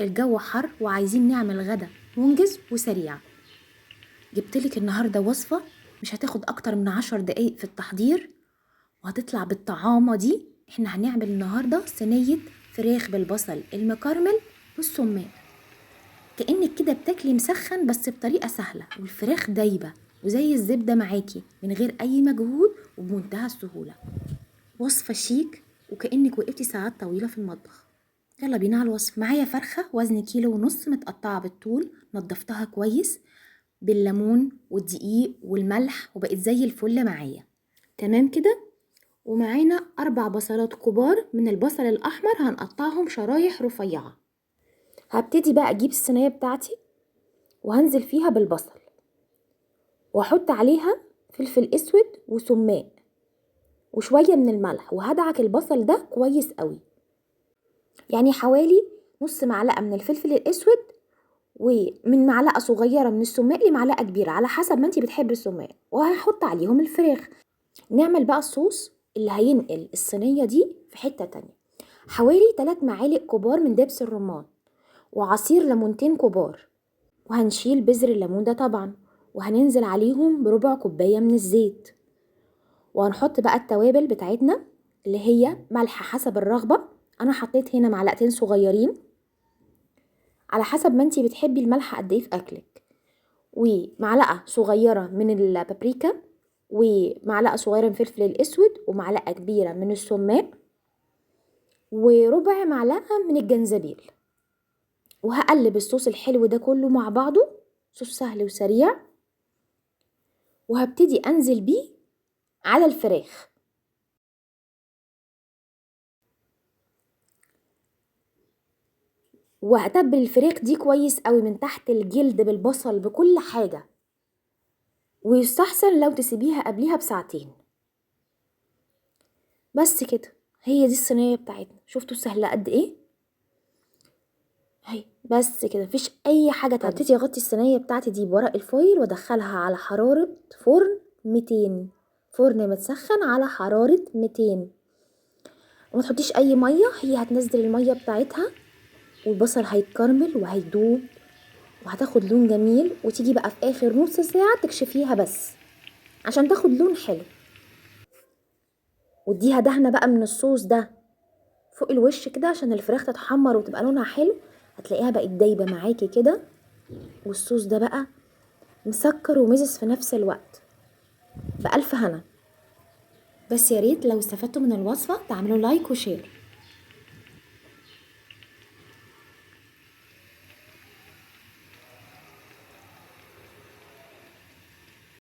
الجو حر وعايزين نعمل غدا منجز وسريع. جبتلك النهاردة وصفة مش هتاخد اكتر من 10 دقايق في التحضير، وهتطلع بالطعامة دي. احنا هنعمل النهاردة صينية فراخ بالبصل المكرمل والسمان، كأنك كده بتاكلي مسخن بس بطريقة سهلة، والفراخ دايبة وزي الزبدة معاكي من غير اي مجهود وبمنتهى السهولة. وصفة شيك وكأنك وقفتي ساعات طويلة في المطبخ. يلا بينا على الوصف. معايا فرخة وزن 1.5 كيلو متقطعة بالطول، نضفتها كويس بالليمون والدقيق والملح وبقت زي الفل معايا. تمام كده. ومعانا 4 بصلات كبار من البصل الأحمر هنقطعهم شرايح رفيعة. هبتدي بقى أجيب الصينية بتاعتي وهنزل فيها بالبصل، وأحط عليها فلفل أسود وسماق وشوية من الملح، وهدعك البصل ده كويس قوي، يعني حوالي نص معلقة من الفلفل الأسود ومن معلقة صغيرة من السماق لمعلقة كبيرة على حسب ما انتي بتحبي السماق، وهحط عليهم الفراخ. نعمل بقى الصوص اللي هينقل الصينية دي في حتة تانية. حوالي 3 معالق كبار من دبس الرمان وعصير ليمونتين كبار، وهنشيل بذر الليمون ده طبعا، وهننزل عليهم بربع كوباية من الزيت. وهنحط بقى التوابل بتاعتنا اللي هي ملح حسب الرغبة. انا حطيت هنا معلقتين صغيرين على حسب ما انتي بتحبي الملح قد ايه في اكلك، ومعلقة صغيرة من البابريكا، ومعلقة صغيرة من الفلفل الاسود، ومعلقة كبيرة من السماق، وربع معلقة من الجنزبيل. وهقلب الصوص الحلو ده كله مع بعضه، صوص سهل وسريع. وهبتدي انزل بيه على الفراخ، وهتبل الفراخ دي كويس قوي من تحت الجلد بالبصل بكل حاجة، ويستحسن لو تسيبيها قبليها بساعتين. بس كده، هي دي الصينية بتاعتنا. شفتوا سهلة قد ايه؟ هي بس كده، مفيش اي حاجة تانية. هبتدي اغطي الصينية بتاعتي دي بورق الفويل وادخلها على حرارة فرن 200، فرن متسخن على حرارة 200. وما تحطيش اي مية، هي هتنزل المية بتاعتها والبصل هيتكرمل وهيدوب وهتاخد لون جميل. وتيجي بقى في اخر نص ساعة تكشفيها بس عشان تاخد لون حلو، واديها دهنة بقى من الصوص ده فوق الوش كده عشان الفراخ تتحمر وتبقى لونها حلو. هتلاقيها بقت دايبة معاكي كده، والصوص ده بقى مسكر ومزز في نفس الوقت. بألف هنا. بس يا ريت لو استفدتوا من الوصفة تعملوا لايك وشير.